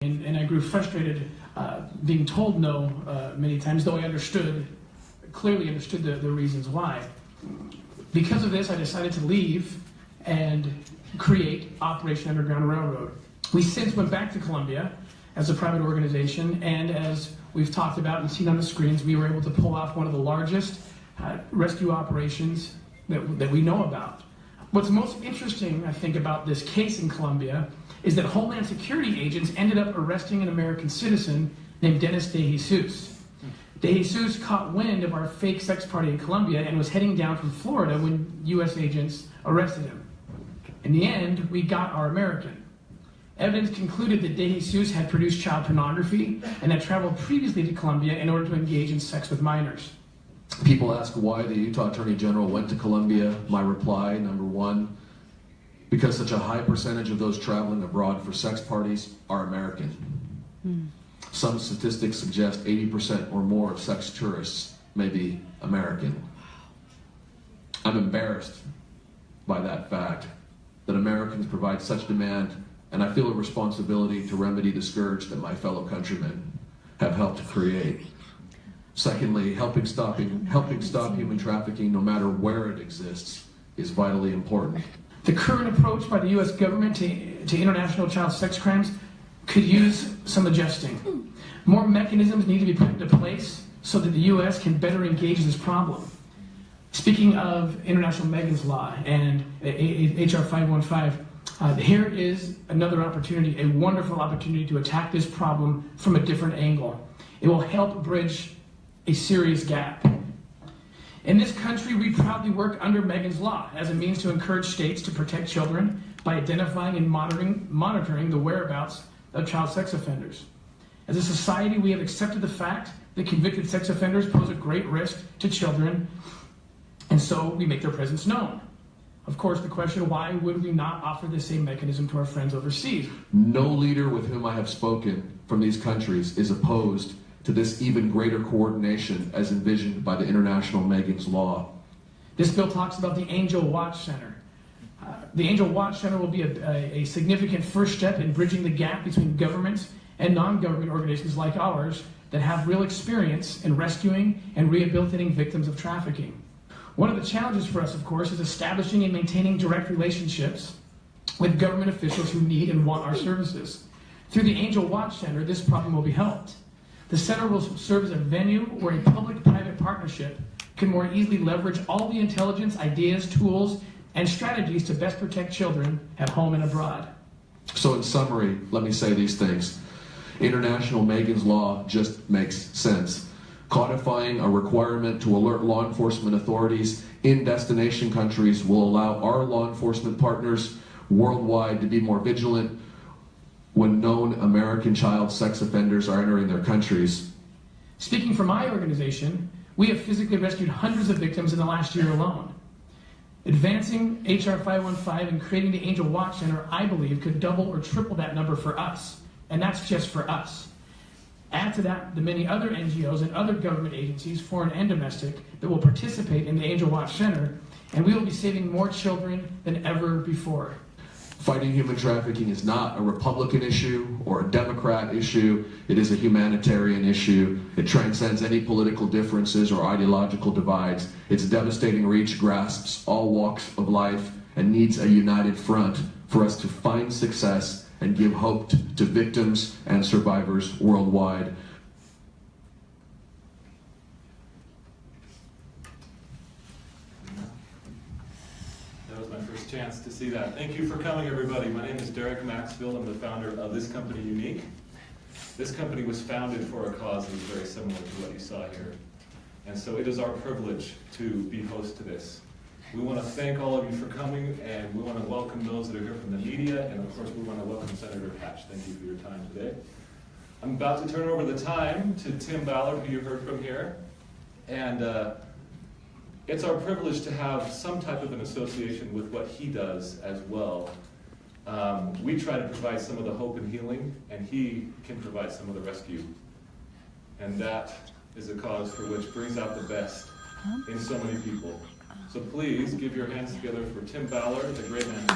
And I grew frustrated being told no many times, though I clearly understood the reasons why. Because of this, I decided to leave and create Operation Underground Railroad. We since went back to Colombia as a private organization, and as we've talked about and seen on the screens, we were able to pull off one of the largest rescue operations that we know about. What's most interesting, I think, about this case in Colombia is that Homeland Security agents ended up arresting an American citizen named Dennis De Jesus. De Jesus caught wind of our fake sex party in Colombia and was heading down from Florida when U.S. agents arrested him. In the end, we got our American. Evidence concluded that De Jesus had produced child pornography and had traveled previously to Colombia in order to engage in sex with minors. People ask why the Utah Attorney General went to Colombia. My reply, number one, because such a high percentage of those traveling abroad for sex parties are American. Some statistics suggest 80% or more of sex tourists may be American. I'm embarrassed by that fact, that Americans provide such demand, and I feel a responsibility to remedy the scourge that my fellow countrymen have helped create. Secondly, helping stop human trafficking, no matter where it exists, is vitally important. The current approach by the U.S. government to international child sex crimes could use some adjusting. More mechanisms need to be put into place so that the U.S. can better engage this problem. Speaking of International Megan's Law and H.R. 515, here is another opportunity, a wonderful opportunity to attack this problem from a different angle. It will help bridge a serious gap. In this country, we proudly work under Megan's Law as a means to encourage states to protect children by identifying and monitoring the whereabouts of child sex offenders. As a society, we have accepted the fact that convicted sex offenders pose a great risk to children, and so we make their presence known. Of course, the question, why would we not offer the same mechanism to our friends overseas? No leader with whom I have spoken from these countries is opposed to this even greater coordination as envisioned by the International Megan's Law. This bill talks about the Angel Watch Center. The Angel Watch Center will be a significant first step in bridging the gap between governments and non-government organizations like ours that have real experience in rescuing and rehabilitating victims of trafficking. One of the challenges for us, of course, is establishing and maintaining direct relationships with government officials who need and want our services. Through the Angel Watch Center, this problem will be helped. The center will serve as a venue where a public-private partnership can more easily leverage all the intelligence, ideas, tools, and strategies to best protect children at home and abroad. So in summary, let me say these things. International Megan's Law just makes sense. Codifying a requirement to alert law enforcement authorities in destination countries will allow our law enforcement partners worldwide to be more vigilant when known American child sex offenders are entering their countries. Speaking for my organization, we have physically rescued hundreds of victims in the last year alone. Advancing H.R. 515 and creating the Angel Watch Center, I believe, could double or triple that number for us, and that's just for us. Add to that the many other NGOs and other government agencies, foreign and domestic, that will participate in the Angel Watch Center, and we will be saving more children than ever before. Fighting human trafficking is not a Republican issue or a Democrat issue. It is a humanitarian issue. It transcends any political differences or ideological divides. Its devastating reach grasps all walks of life and needs a united front for us to find success and give hope to victims and survivors worldwide. That was my first chance to see that. Thank you for coming, everybody. My name is Derek Maxfield. I'm the founder of this company, Younique. This company was founded for a cause that is very similar to what you saw here. And so it is our privilege to be host to this. We want to thank all of you for coming, and we want to welcome those that are here from the media, and of course we want to welcome Senator Hatch. Thank you for your time today. I'm about to turn over the time to Tim Ballard, who you heard from here. And it's our privilege to have some type of an association with what he does as well. We try to provide some of the hope and healing, and he can provide some of the rescue. And that is a cause for which brings out the best in so many people. So please give your hands together for Tim Ballard, the great man.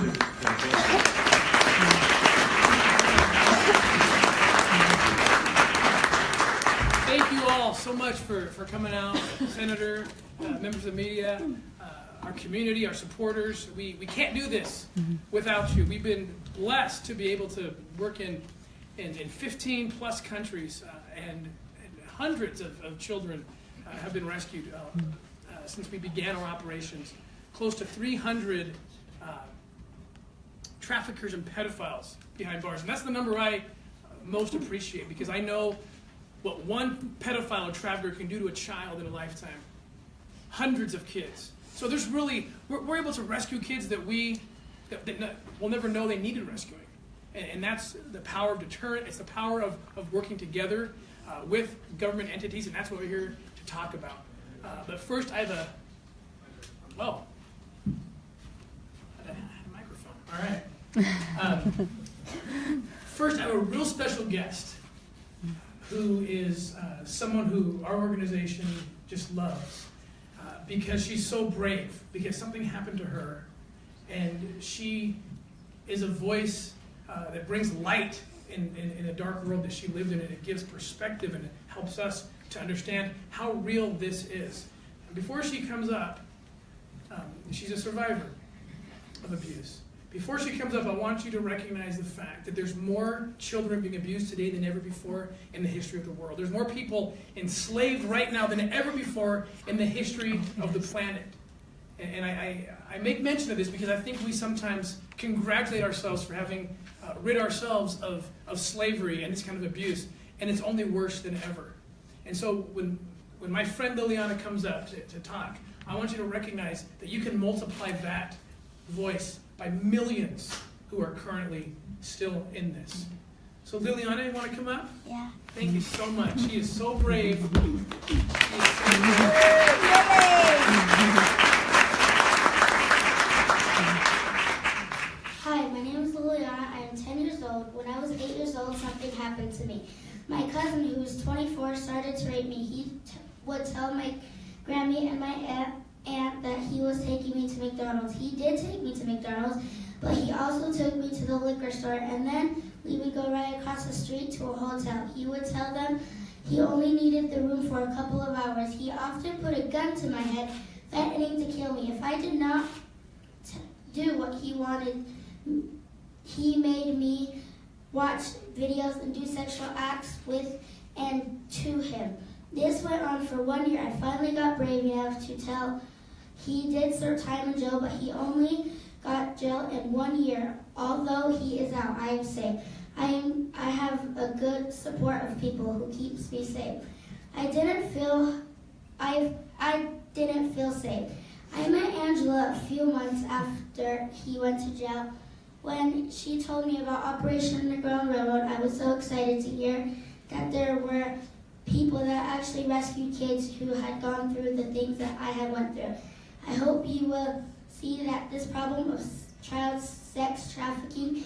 so much for coming out, Senator, members of the media, our community, our supporters. We can't do this without you. We've been blessed to be able to work in 15 plus countries, and hundreds of children have been rescued since we began our operations. Close to 300 traffickers and pedophiles behind bars. And that's the number I most appreciate, because I know what one pedophile or trafficker can do to a child in a lifetime. Hundreds of kids. So there's really, we're able to rescue kids that we'll never know they needed rescuing. And that's the power of deterrent. It's the power of working together with government entities, and that's what we're here to talk about. But first, I have a microphone. All right. First, I have a real special guest who is someone who our organization just loves because she's so brave, because something happened to her, and she is a voice that brings light in a dark world that she lived in, and it gives perspective, and it helps us to understand how real this is. And before she comes up, she's a survivor of abuse. Before she comes up, I want you to recognize the fact that there's more children being abused today than ever before in the history of the world. There's more people enslaved right now than ever before in the history of the planet. And I make mention of this because I think we sometimes congratulate ourselves for having rid ourselves of slavery and this kind of abuse, and it's only worse than ever. And so when my friend Liliana comes up to talk, I want you to recognize that you can multiply that voice by millions who are currently still in this. So Liliana, you want to come up? Yeah. Thank you so much. She is so brave. Hi, my name is Liliana. I am 10 years old. When I was 8 years old, something happened to me. My cousin, who was 24, started to rape me. He would tell my Grammy and my aunt that he was taking me to McDonald's. He did take me to McDonald's, but he also took me to the liquor store, and then we would go right across the street to a hotel. He would tell them he only needed the room for a couple of hours. He often put a gun to my head, threatening to kill me. If I did not do what he wanted, he made me watch videos and do sexual acts with and to him. This went on for 1 year. I finally got brave enough to tell. He did serve time in jail, but he only got jail in 1 year. Although he is out, I am safe. I have a good support of people who keeps me safe. I didn't feel safe. I met Angela a few months after he went to jail. When she told me about Operation Underground Railroad, I was so excited to hear that there were people that actually rescued kids who had gone through the things that I had went through. I hope you will see that this problem of child sex trafficking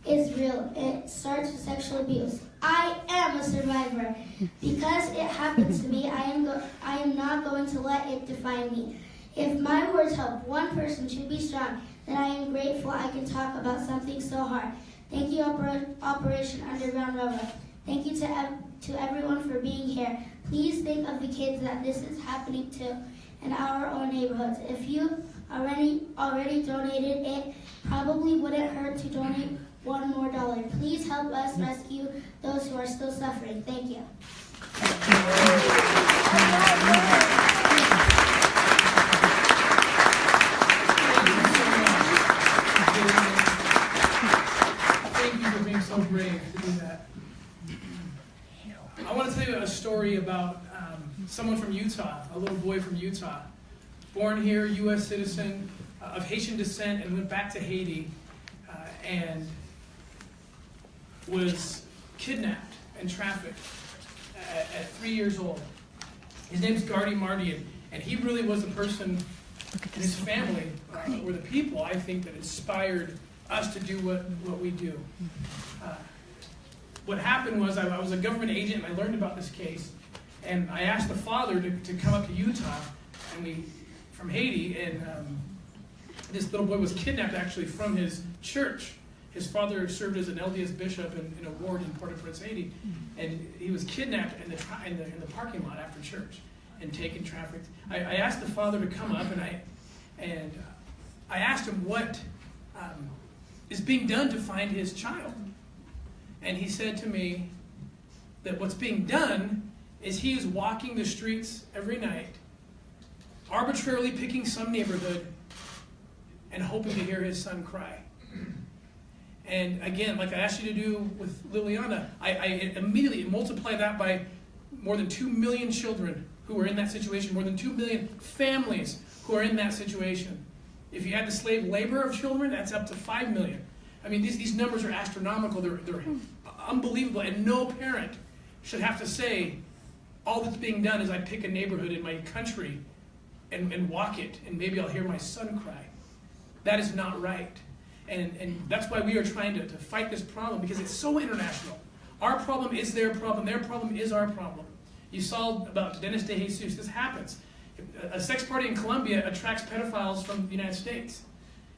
is real. It starts with sexual abuse. I am a survivor. Because it happened to me, I am not going to let it define me. If my words help one person to be strong, then I am grateful I can talk about something so hard. Thank you, Operation Underground Railroad. Thank you to everyone for being here. Please think of the kids that this is happening to in our own neighborhoods. If you already donated, it probably wouldn't hurt to donate $1 more. Please help us rescue those who are still suffering. Thank you. Thank you for being so brave to do that. I want to tell you a story about someone from Utah, a little boy from Utah, born here, U.S. citizen, of Haitian descent, and went back to Haiti and was kidnapped and trafficked at 3 years old. His name's Gardy Marty, and he really was the person in his family, were the people, I think, that inspired us to do what we do. What happened was I was a government agent, and I learned about this case, and I asked the father to come up to Utah, and from Haiti, and this little boy was kidnapped actually from his church His father served as an LDS bishop in a ward in Port-au-Prince, Haiti, and he was kidnapped in the parking lot after church and taken, trafficked. I asked the father to come up, and I asked him what is being done to find his child. And he said to me that what's being done is he is walking the streets every night, arbitrarily picking some neighborhood and hoping to hear his son cry. And again, like I asked you to do with Liliana, I immediately multiply that by more than 2 million children who are in that situation, more than 2 million families who are in that situation. If you add the slave labor of children, that's up to 5 million. I mean, these numbers are astronomical. They're unbelievable. And no parent should have to say, all that's being done is I pick a neighborhood in my country and walk it, and maybe I'll hear my son cry. That is not right. And that's why we are trying to fight this problem, because it's so international. Our problem is their problem is our problem. You saw about Dennis De Jesus. This happens. A sex party in Colombia attracts pedophiles from the United States.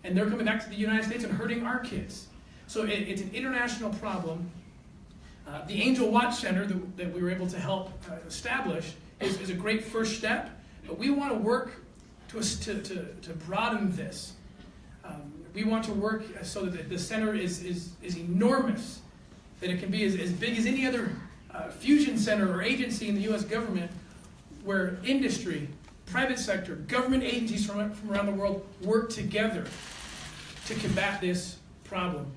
And they're coming back to the United States and hurting our kids. So it's an international problem. The Angel Watch Center that we were able to help establish is a great first step. But we want to work to broaden this. We want to work so that the center is enormous, that it can be as big as any other fusion center or agency in the U.S. government, where industry, private sector, government agencies from around the world work together to combat this problem.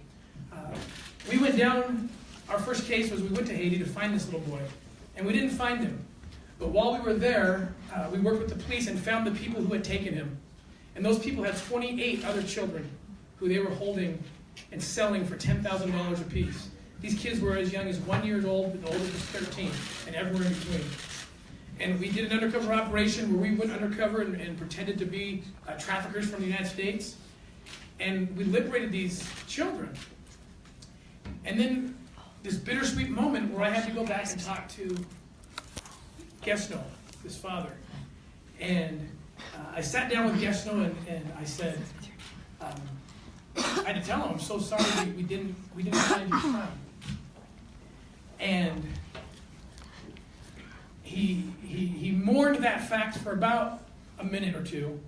We went down, our first case was we went to Haiti to find this little boy, and we didn't find him. But while we were there, we worked with the police and found the people who had taken him. And those people had 28 other children who they were holding and selling for $10,000 apiece. These kids were as young as 1 year old, and the oldest was 13, and everywhere in between. And we did an undercover operation where we went undercover and pretended to be traffickers from the United States. And we liberated these children. And then this bittersweet moment where I had to go back and talk to Gesno, his father. And I sat down with Gesno and I said, I had to tell him, I'm so sorry we didn't find your son. And he mourned that fact for about a minute or two,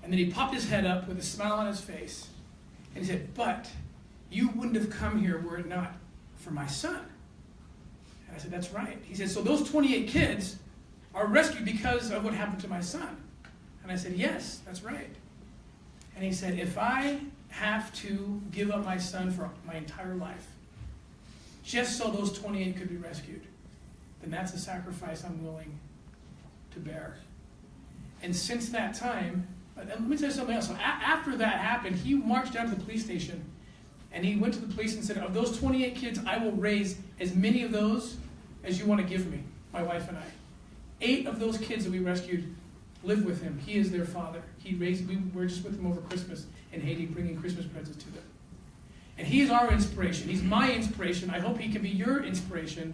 and then he popped his head up with a smile on his face, and he said, but you wouldn't have come here were it not for my son. And I said, that's right. He said, so those 28 kids are rescued because of what happened to my son. And I said, yes, that's right. And he said, if I have to give up my son for my entire life, just so those 28 could be rescued, then that's a sacrifice I'm willing to bear. And since that time, let me tell you something else. So after that happened, he marched down to the police station, and he went to the police and said, of those 28 kids, I will raise as many of those as you want to give me, my wife and I. 8 of those kids that we rescued live with him. He is their father. We were just with him over Christmas in Haiti, bringing Christmas presents to them. And he is our inspiration. He's my inspiration. I hope he can be your inspiration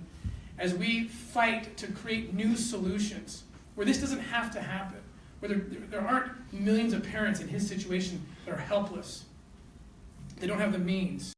as we fight to create new solutions where this doesn't have to happen, where there aren't millions of parents in his situation that are helpless. They don't have the means.